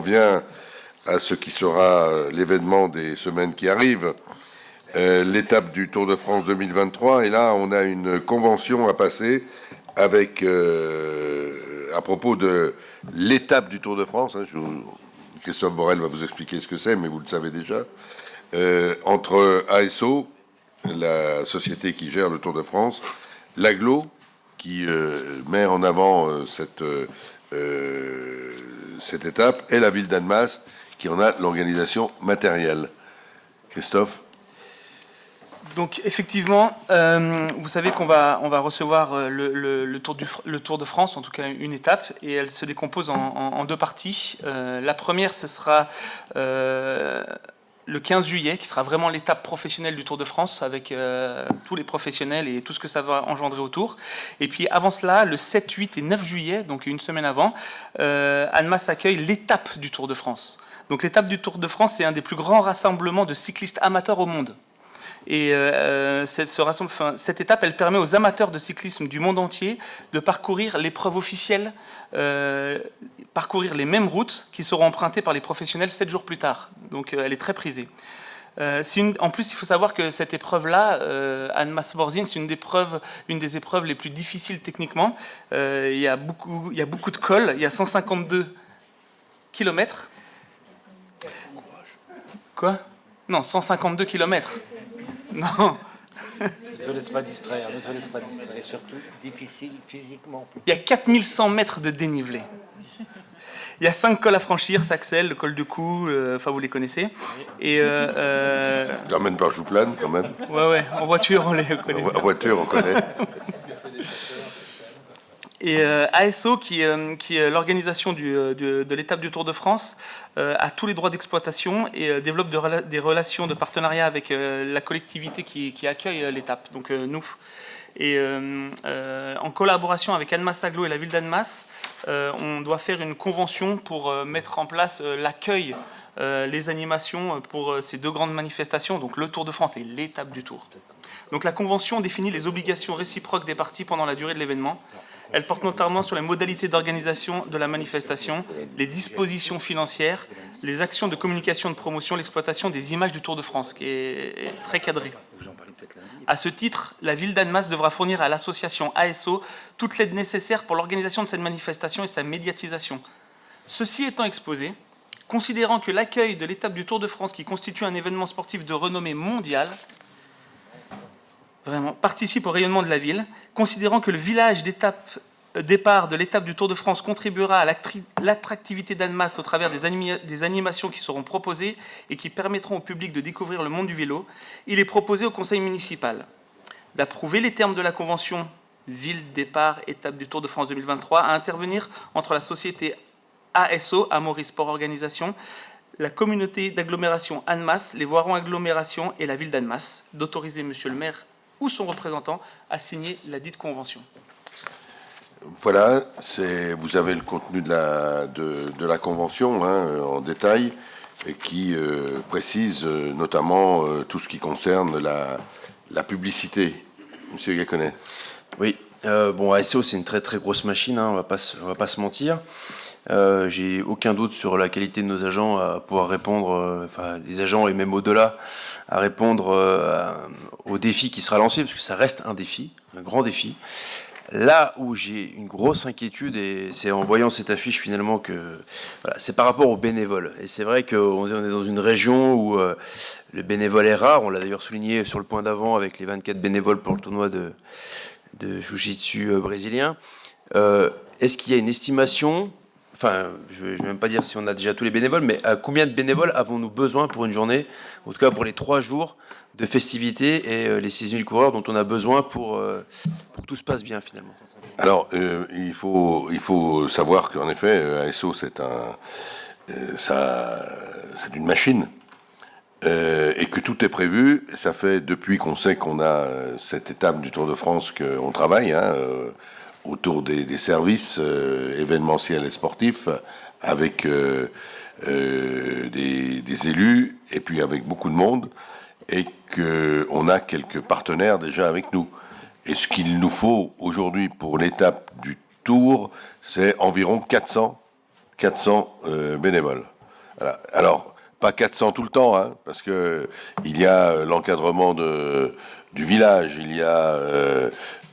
vient à ce qui sera l'événement des semaines qui arrivent, l'étape du Tour de France 2023. Et là, on a une convention à passer avec, à propos de l'étape du Tour de France. Christophe Borel va vous expliquer ce que c'est, mais vous le savez déjà. Entre ASO, la société qui gère le Tour de France, l'Aglo, qui met en avant cette étape, et la ville d'Annemasse, qui en a l'organisation matérielle. Christophe? Donc effectivement, vous savez qu'on va recevoir le Tour de France, en tout cas une étape, et elle se décompose en deux parties. La première, ce sera le 15 juillet, qui sera vraiment l'étape professionnelle du Tour de France, avec tous les professionnels et tout ce que ça va engendrer autour. Et puis avant cela, le 7, 8 et 9 juillet, donc une semaine avant, Annemasse accueille l'étape du Tour de France. Donc l'étape du Tour de France, c'est un des plus grands rassemblements de cyclistes amateurs au monde. Et cette étape, elle permet aux amateurs de cyclisme du monde entier de parcourir l'épreuve officielle, parcourir les mêmes routes qui seront empruntées par les professionnels 7 jours plus tard. Donc elle est très prisée. En plus, il faut savoir que cette épreuve-là, Annemasse-Morzine, c'est une des épreuves les plus difficiles techniquement. Il y a beaucoup de cols, il y a 152 km. Quoi? Non, 152 km. Non. Ne te laisse pas distraire, et surtout difficile physiquement. Il y a 4100 mètres de dénivelé. Il y a 5 cols à franchir, Saxel, le col de Cou, enfin vous les connaissez. Et J'emmène par Jouplane quand même. Ouais, en voiture on les connaît. En voiture on connaît. Et ASO, qui est l'organisation de l'étape du Tour de France, a tous les droits d'exploitation et développe des relations de partenariat avec la collectivité qui accueille l'étape, donc nous. Et en collaboration avec Annemasse Aglo et la ville d'Annemasse, on doit faire une convention pour mettre en place l'accueil, les animations pour ces deux grandes manifestations, donc le Tour de France et l'étape du Tour. Donc la convention définit les obligations réciproques des parties pendant la durée de l'événement. Elle porte notamment sur les modalités d'organisation de la manifestation, les dispositions financières, les actions de communication, de promotion, l'exploitation des images du Tour de France, qui est très cadré. À ce titre, la ville d'Annemasse devra fournir à l'association ASO toute l'aide nécessaire pour l'organisation de cette manifestation et sa médiatisation. Ceci étant exposé, considérant que l'accueil de l'étape du Tour de France, qui constitue un événement sportif de renommée mondiale, vraiment, participe au rayonnement de la ville, considérant que le village départ de l'étape du Tour de France contribuera à l'attractivité d'Annemasse au travers des animations qui seront proposées et qui permettront au public de découvrir le monde du vélo, il est proposé au conseil municipal d'approuver les termes de la convention ville départ étape du Tour de France 2023 à intervenir entre la société ASO, Amaury Sport Organisation, la communauté d'agglomération Annemasse, les Voirons Agglomération et la ville d'Annemasse, d'autoriser monsieur le maire ou son représentant à signer la dite convention. Voilà, vous avez le contenu de la convention en détail, et qui précise notamment tout ce qui concerne la publicité. Monsieur Gaconnet. Oui, bon, ASO, c'est une très très grosse machine, on va pas se mentir. J'ai aucun doute sur la qualité de nos agents à pouvoir répondre, enfin les agents et même au-delà, à répondre au défi qui sera lancé, parce que ça reste un défi, un grand défi. Là où j'ai une grosse inquiétude, et c'est en voyant cette affiche finalement que voilà, c'est par rapport aux bénévoles. Et c'est vrai qu'on est dans une région où le bénévole est rare. On l'a d'ailleurs souligné sur le point d'avant avec les 24 bénévoles pour le tournoi de Jiu-Jitsu brésilien. Est-ce qu'il y a une estimation, enfin je ne vais même pas dire si on a déjà tous les bénévoles, mais à combien de bénévoles avons-nous besoin pour une journée, en tout cas pour les 3 jours de festivités et les 6000 coureurs dont on a besoin pour que tout se passe bien finalement? Alors, il faut savoir qu'en effet, ASO, c'est une machine, et que tout est prévu. Ça fait depuis qu'on sait qu'on a cette étape du Tour de France qu'on travaille autour des services événementiels et sportifs, avec des élus et puis avec beaucoup de monde, et qu'on a quelques partenaires déjà avec nous. Et ce qu'il nous faut aujourd'hui pour l'étape du Tour, c'est environ 400 bénévoles. Voilà. Alors, pas 400 tout le temps, hein, parce que il y a l'encadrement du village, il y a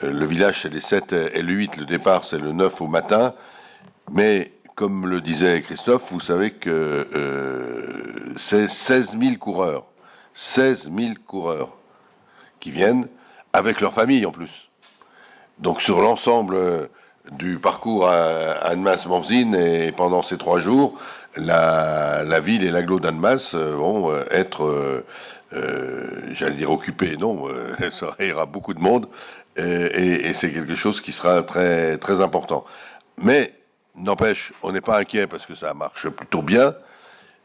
le village, c'est les 7 et le 8, le départ, c'est le 9 au matin, mais comme le disait Christophe, vous savez que c'est 16 000 coureurs. 16 000 coureurs qui viennent avec leur famille en plus. Donc sur l'ensemble du parcours à Annemasse-Morzine et pendant ces 3 jours, la ville et l'agglo d'Annemasse vont être, j'allais dire occupés, non, ça ira beaucoup de monde et c'est quelque chose qui sera très, très important. Mais n'empêche, on n'est pas inquiet parce que ça marche plutôt bien.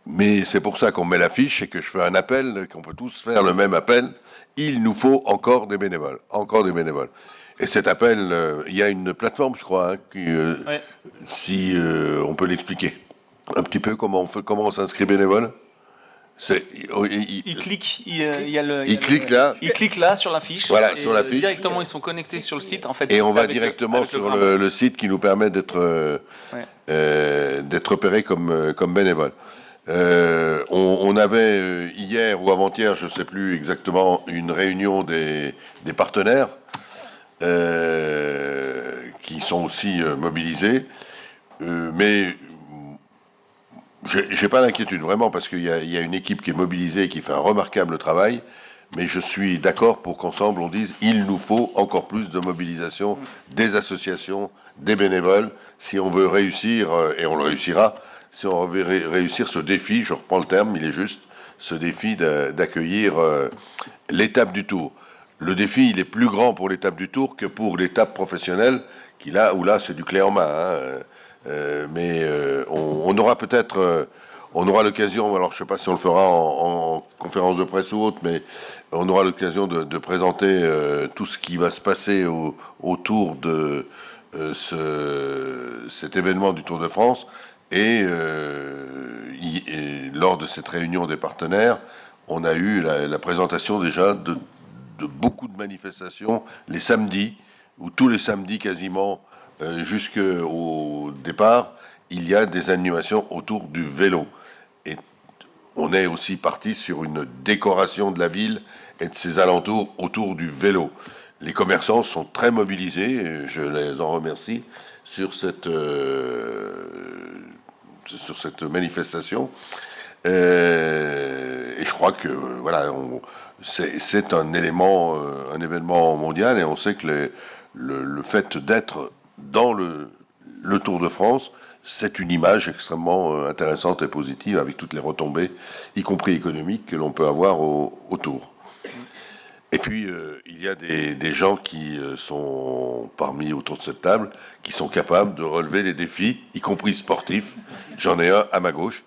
Mais c'est pour ça qu'on met l'affiche et que je fais un appel, qu'on peut tous faire le même appel. Il nous faut encore des bénévoles, encore des bénévoles. Et cet appel, il y a une plateforme, je crois, hein, qui, Ouais. si on peut l'expliquer un petit peu comment on s'inscrit bénévole. Il clique, Il clique là. Il clique là sur la fiche. Voilà, et, sur la fiche. Directement, ils sont connectés sur le site. En fait, Et on va avec directement avec sur programme. le site qui nous permet d'être repérés comme bénévoles. On avait hier ou avant-hier, je ne sais plus exactement, une réunion des partenaires qui sont aussi mobilisés. Mais j'ai pas d'inquiétude vraiment parce qu'il y a une équipe qui est mobilisée et qui fait un remarquable travail. Mais je suis d'accord pour qu'ensemble on dise il nous faut encore plus de mobilisation des associations, des bénévoles, si on veut réussir, et on le réussira, si on veut réussir ce défi, je reprends le terme, il est juste, ce défi d'accueillir l'étape du Tour. Le défi, il est plus grand pour l'étape du Tour que pour l'étape professionnelle, où là c'est du clé en main. Mais on aura peut-être... on aura l'occasion, alors je ne sais pas si on le fera en conférence de presse ou autre, mais on aura l'occasion de présenter tout ce qui va se passer autour de cet événement du Tour de France. Et lors de cette réunion des partenaires, on a eu la présentation déjà de beaucoup de manifestations les samedis, ou tous les samedis quasiment jusqu'au départ, il y a des animations autour du vélo. Et on est aussi parti sur une décoration de la ville et de ses alentours autour du vélo. Les commerçants sont très mobilisés, et je les en remercie, sur cette manifestation. Et je crois que voilà, c'est un événement mondial, et on sait que le fait d'être dans le Tour de France, c'est une image extrêmement intéressante et positive avec toutes les retombées, y compris économiques, que l'on peut avoir autour. Et puis, il y a des gens qui sont parmi autour de cette table, qui sont capables de relever les défis, y compris sportifs. J'en ai un à ma gauche,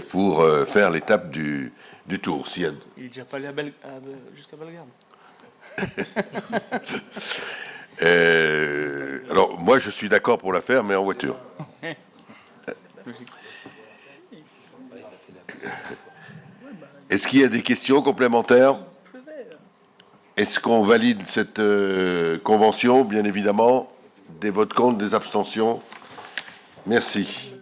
pour faire l'étape du Tour. Il est déjà pas allé jusqu'à Bellegarde. Alors, moi, je suis d'accord pour la faire, mais en voiture. Est-ce qu'il y a des questions complémentaires? Est-ce qu'on valide cette convention? Bien évidemment. Des votes contre, des abstentions? Merci.